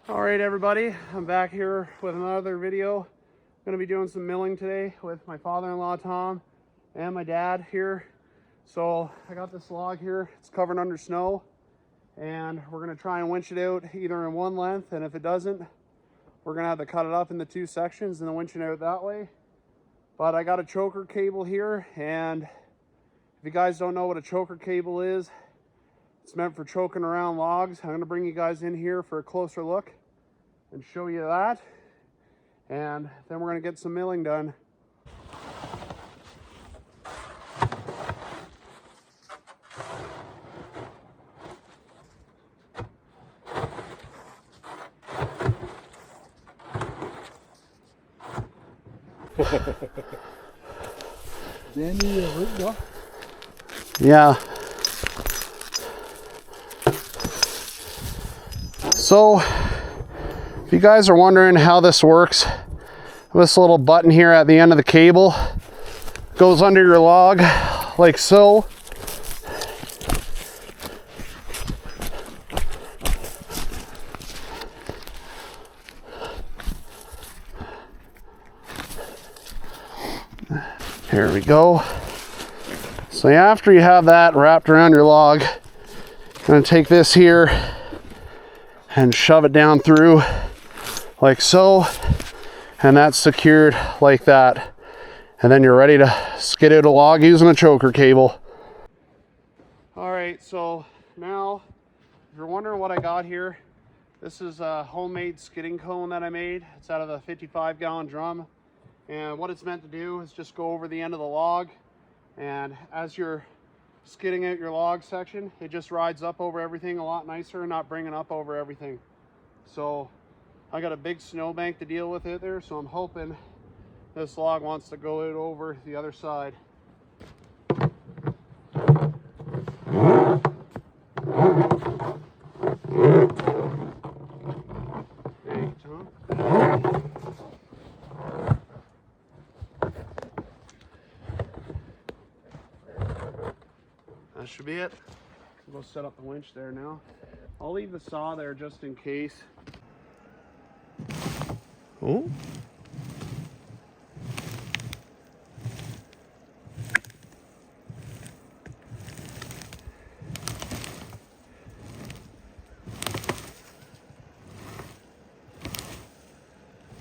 All right, everybody, I'm back here with another video. I'm gonna be doing some milling today with my father-in-law Tom and my dad here. So I got this log here, it's covered under snow, and we're gonna try and winch it out either in one length, and if it doesn't, we're gonna have to cut it up into two sections and then winch it out that way. But I got a choker cable here, and if you guys don't know what a choker cable is, it's meant for choking around logs. I'm gonna bring you guys in here for a closer look and show you that. And then we're gonna get some milling done. Yeah. So, if you guys are wondering how this works, this little button here at the end of the cable goes under your log like so. Here we go. So after you have that wrapped around your log, I'm going to take this here and shove it down through like so, and that's secured like that. And then you're ready to skid out a log using a choker cable. All right, so now if you're wondering what I got here, this is a homemade skidding cone that I made. It's out of a 55-gallon drum, and what it's meant to do is just go over the end of the log, and as you're skidding out your log section, it just rides up over everything a lot nicer, not bringing up over everything. So I got a big snowbank to deal with it there, so I'm hoping this log wants to go out over the other side. Hey, Tom. That should be it. We'll go set up the winch there now. I'll leave the saw there just in case. Oh.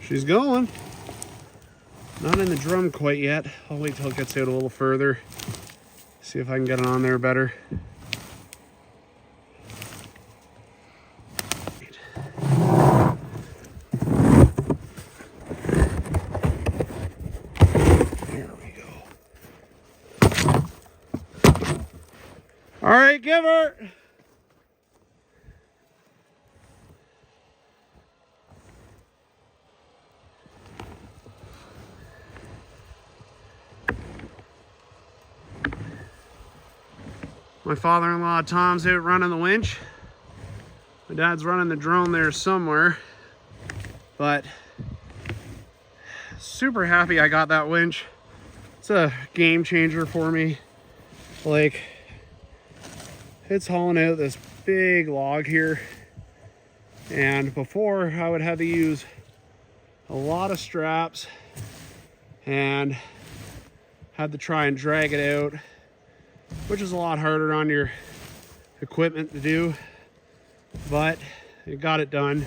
She's going. Not in the drum quite yet. I'll wait till it gets out a little further. See if I can get it on there better. There we go. All right, give her. My father-in-law Tom's out running the winch. My dad's running the drone there somewhere. But super happy I got that winch. It's a game changer for me. Like, it's hauling out this big log here. And before I would have to use a lot of straps and had to try and drag it out, which is a lot harder on your equipment to do, but it got it done.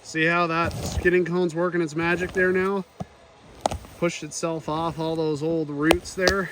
See how that skidding cone's working its magic there now? Pushed itself off all those old roots there.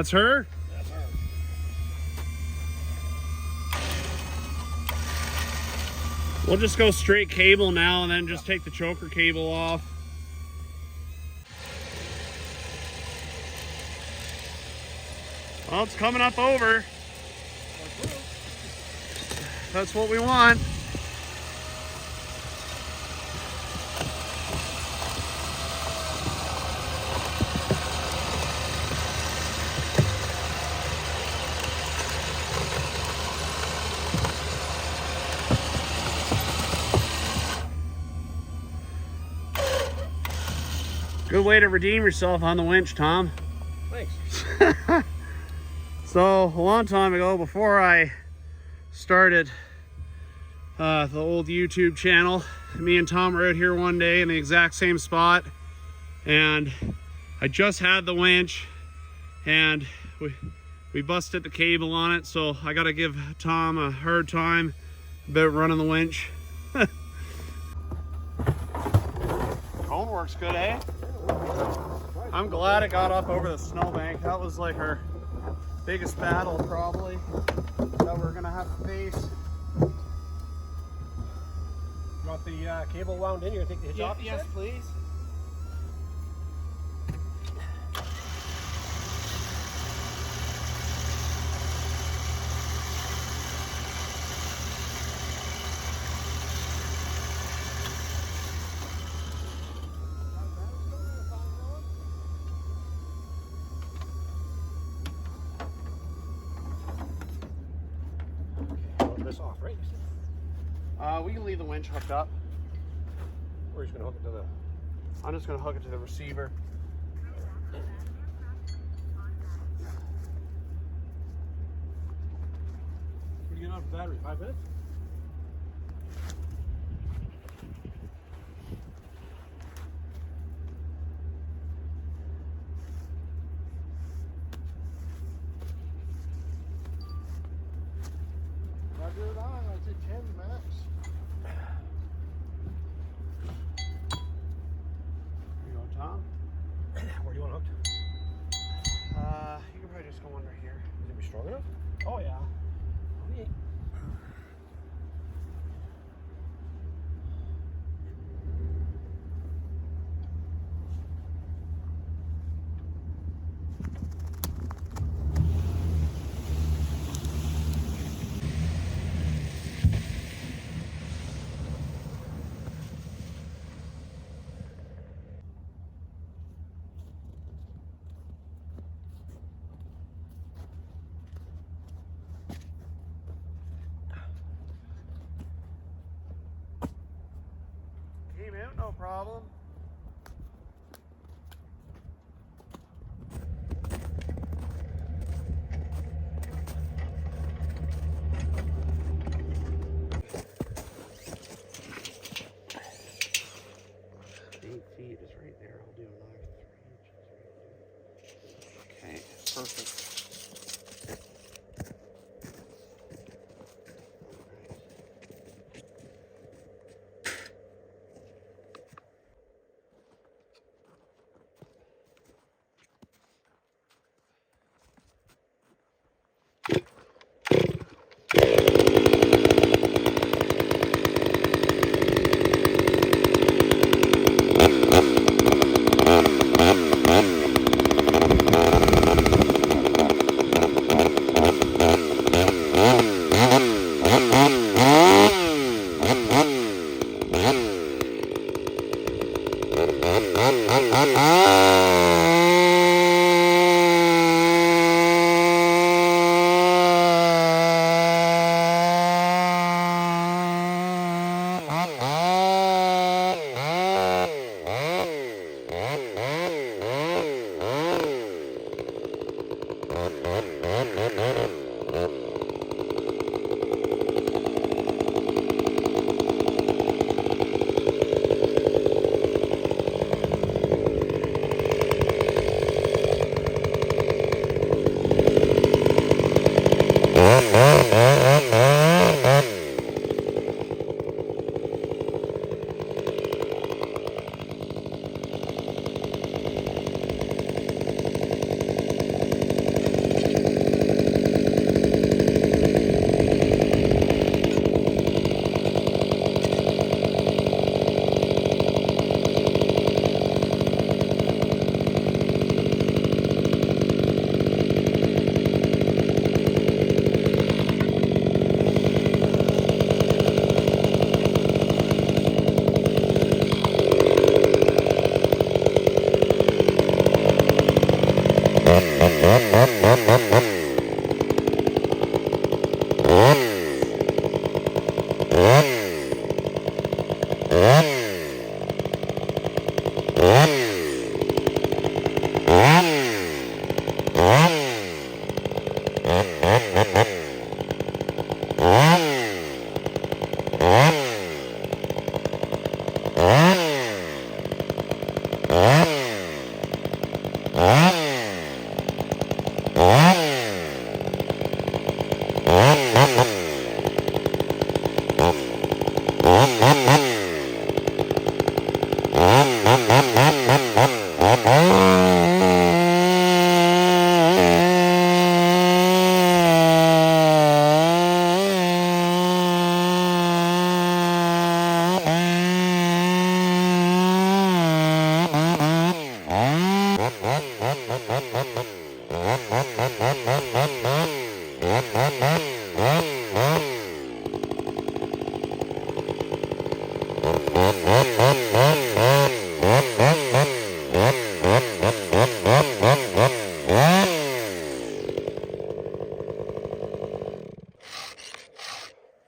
That's her. We'll just go straight cable now and then just take the choker cable off. Well, it's coming up over. That's what we want. Good way to redeem yourself on the winch, Tom. Thanks. So, a long time ago, before I started the old YouTube channel, me and Tom were out here one day in the exact same spot, and I just had the winch, and we busted the cable on it, so I gotta give Tom a hard time about running the winch. Phone works good, eh? I'm glad it got up over the snowbank. That was like our biggest battle probably that we're gonna have to face. You want the cable wound in? You're gonna take the hitch off? Yes, please. This off, right? We can leave the winch hooked up. Or you're just gonna hook it to the... I'm just gonna hook it to the receiver. What do you get on for battery? 5 minutes? Roger it on, I'd say 10 max. Here you go, Tom. Where do you want it hooked? You can probably just go under here. Is it be strong enough? Oh yeah. Okay. Came out, no problem. Is right there. I'll do another 3 inches. Okay, perfect.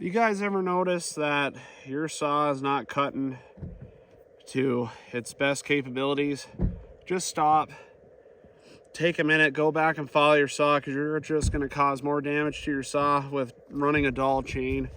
You guys ever notice that your saw is not cutting to its best capabilities? Just stop, take a minute, go back and follow your saw, because you're just going to cause more damage to your saw with running a dull chain.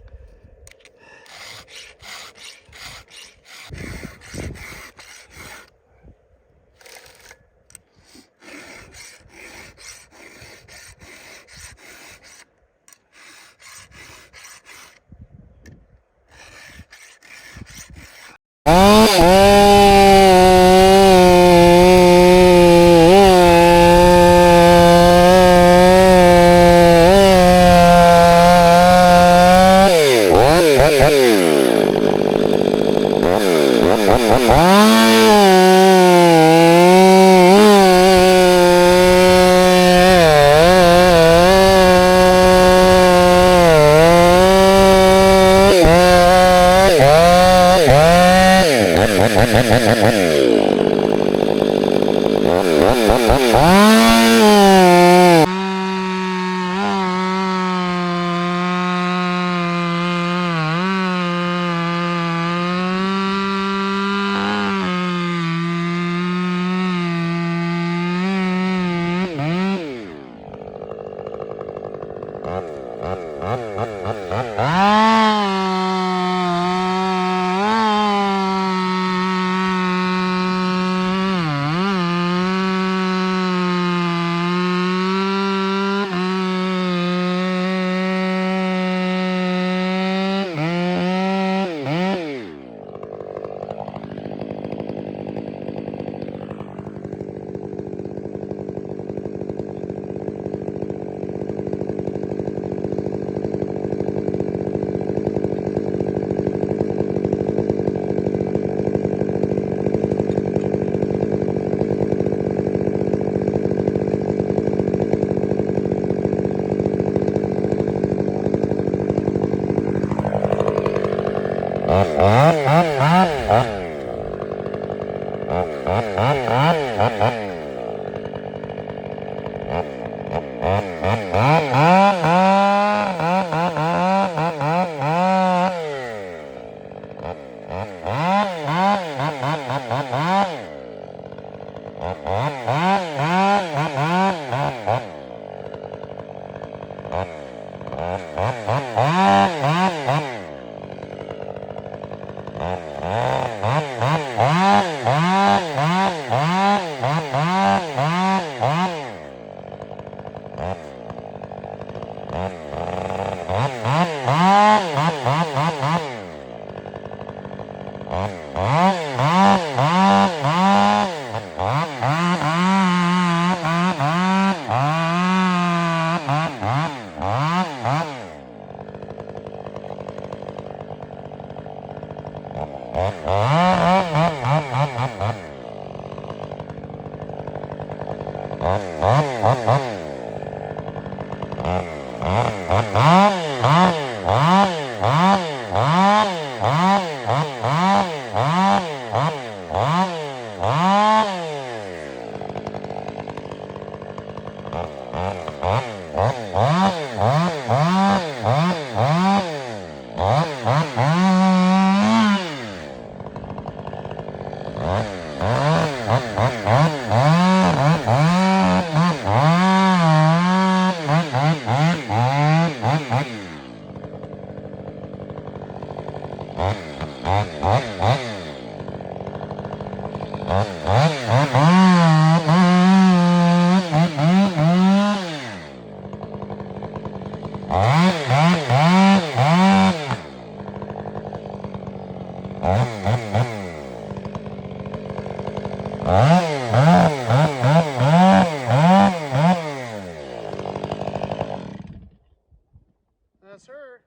That's her.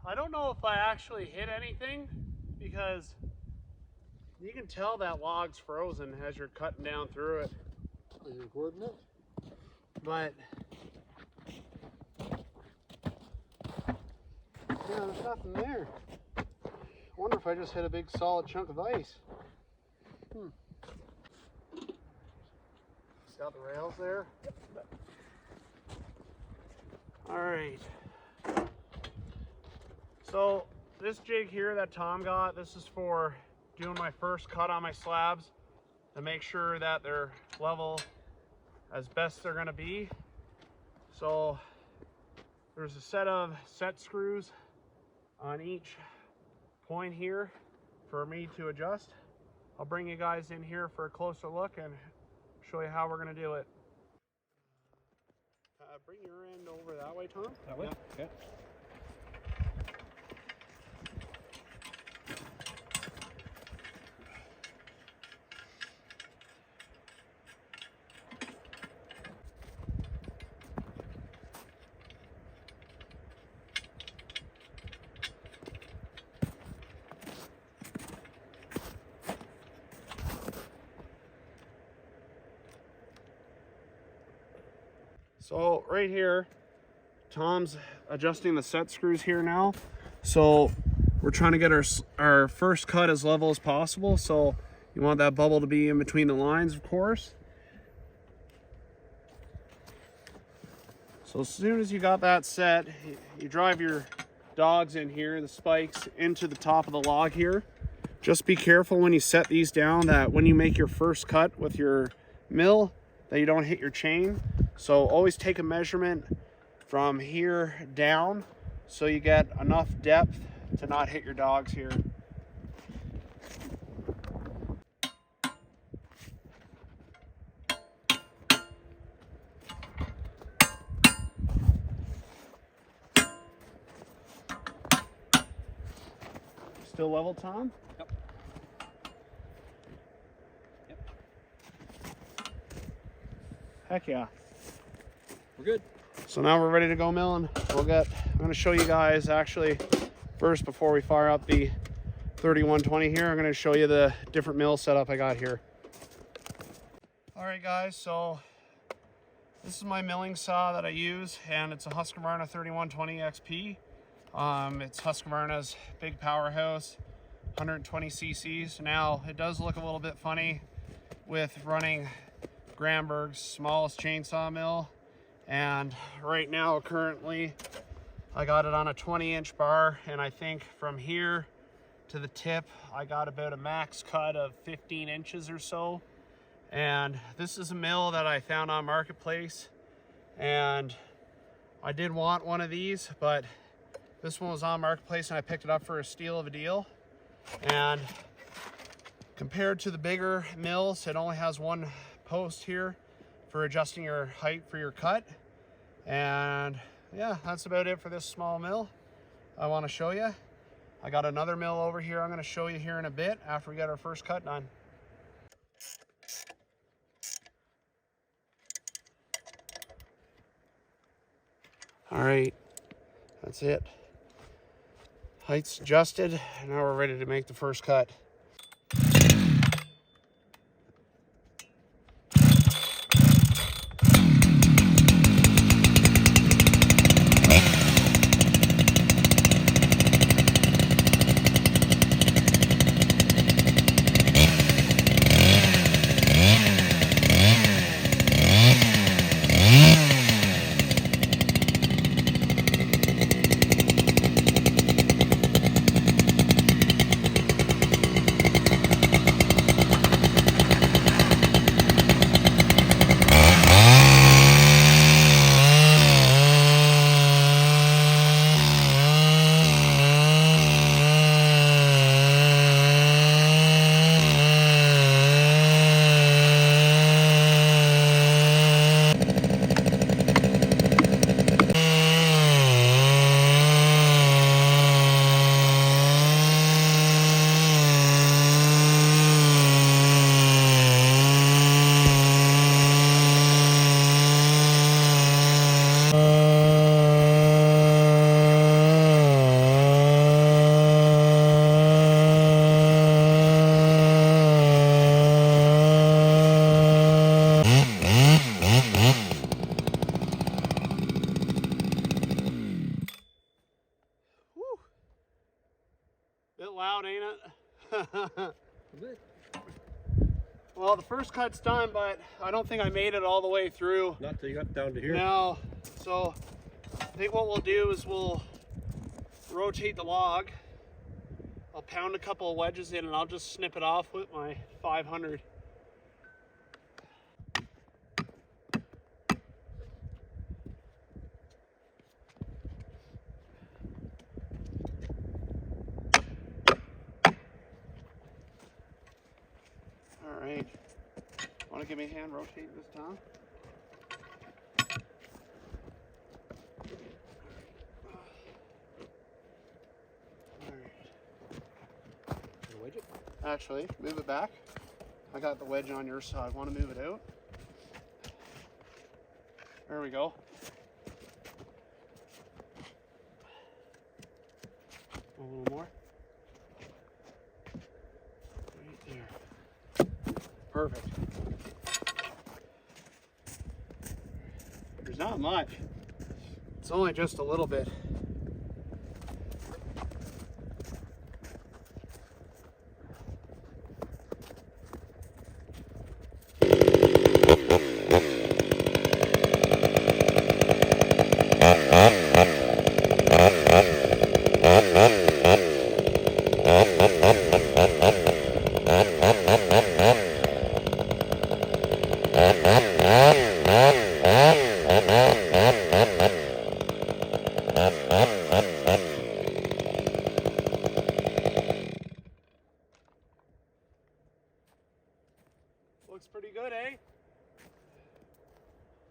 I don't know if I actually hit anything because you can tell that log's frozen as you're cutting down through it. Are you recording it? But yeah, there's nothing there. I wonder if I just hit a big solid chunk of ice. Got the rails there. All right. So this jig here that Tom got, this is for doing my first cut on my slabs to make sure that they're level as best they're gonna be. So there's a set of set screws on each point here for me to adjust. I'll bring you guys in here for a closer look and show you how we're gonna do it. Bring your end over that way, Tom. That way? Yeah. Okay. So right here, Tom's adjusting the set screws here now. So we're trying to get our first cut as level as possible. So you want that bubble to be in between the lines, of course. So as soon as you got that set, you drive your dogs in here, the spikes, into the top of the log here. Just be careful when you set these down that when you make your first cut with your mill, that you don't hit your chain. So always take a measurement from here down so you get enough depth to not hit your dogs here. Still level, Tom? Yep. Yep. Heck yeah. We're good. So now we're ready to go milling. I'm going to show you guys actually first before we fire up the 3120 here. I'm going to show you the different mill setup I got here. All right guys, so this is my milling saw that I use, and it's a Husqvarna 3120 XP. It's Husqvarna's big powerhouse, 120 cc's. Now it does look a little bit funny with running Gramberg's smallest chainsaw mill. And right now, currently, I got it on a 20-inch bar, and I think from here to the tip, I got about a max cut of 15 inches or so. And this is a mill that I found on Marketplace, and I did want one of these, but this one was on Marketplace, and I picked it up for a steal of a deal. And compared to the bigger mills, it only has one post here for adjusting your height for your cut. And yeah, that's about it for this small mill I want to show you. I got another mill over here I'm going to show you here in a bit after we get our first cut done. All right, that's it. Height's adjusted, and now we're ready to make the first cut. Bit loud, ain't it? A bit. Well, the first cut's done, but I don't think I made it all the way through. Not till you got down to here. No. So I think what we'll do is we'll rotate the log. I'll pound a couple of wedges in and I'll just snip it off with my 500. All right. Want to give me a hand rotate this down? Actually, move it back. I got the wedge on your side. Want to move it out? There we go. A little more. Right there. Perfect. There's not much. It's only just a little bit. Looks pretty good, eh?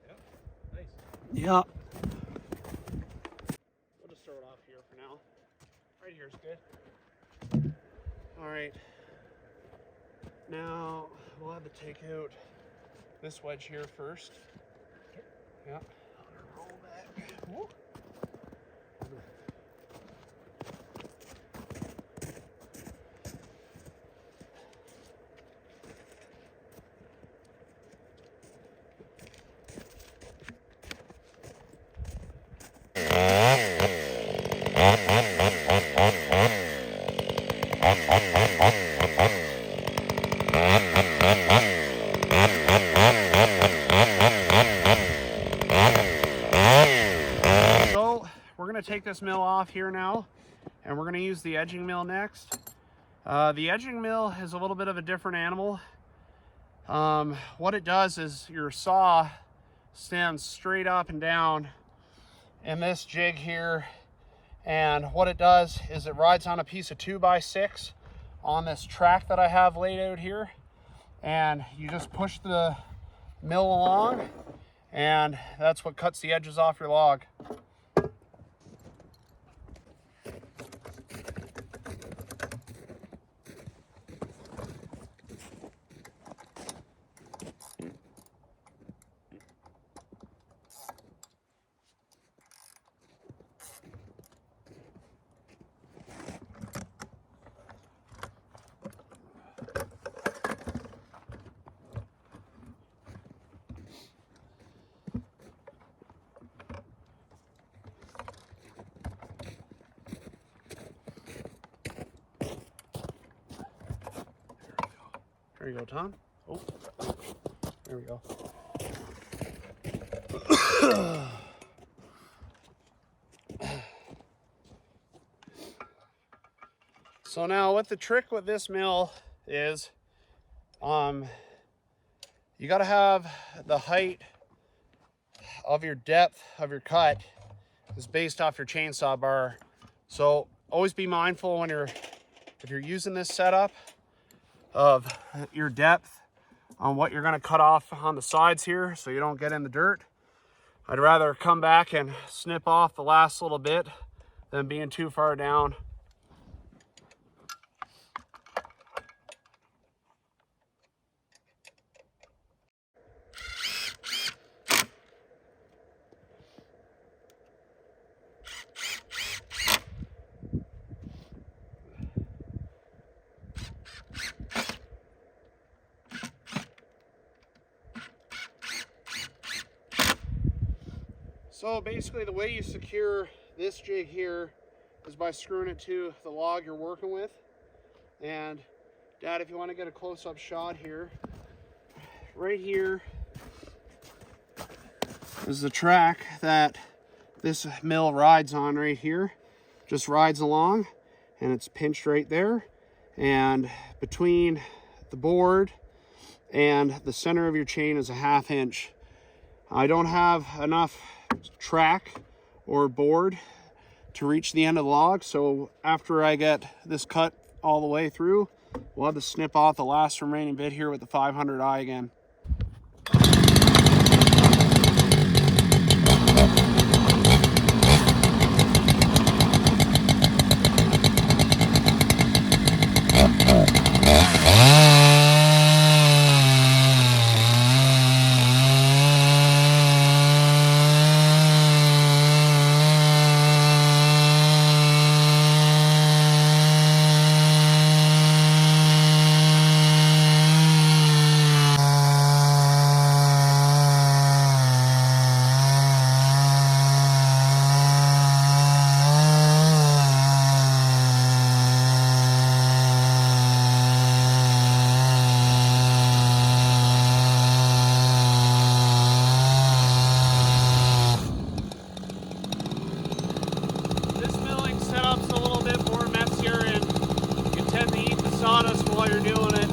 Yep. Nice. Yeah. We'll just throw it off here for now. Right here is good. All right. Now we'll have to take out this wedge here first. Yeah. Roll back. Woo. So we're going to take this mill off here now, and we're going to use the edging mill next. The edging mill is a little bit of a different animal. What it does is your saw stands straight up and down in this jig here, and what it does is it rides on a piece of 2x6 on this track that I have laid out here, and you just push the mill along, and that's what cuts the edges off your log. There you go, Tom. Oh, there we go. So now what the trick with this mill is, you got to have the height of your depth of your cut is based off your chainsaw bar. So always be mindful when if you're using this setup of your depth on what you're going to cut off on the sides here so you don't get in the dirt. I'd rather come back and snip off the last little bit than being too far down. So basically the way you secure this jig here is by screwing it to the log you're working with. And Dad, if you want to get a close-up shot here, right here is the track that this mill rides on right here. Just rides along, and it's pinched right there. And between the board and the center of your chain is a 1/2 inch. I don't have enough track or board to reach the end of the log, so after I get this cut all the way through, we'll have to snip off the last remaining bit here with the 500i again. Sawdust while you're doing it.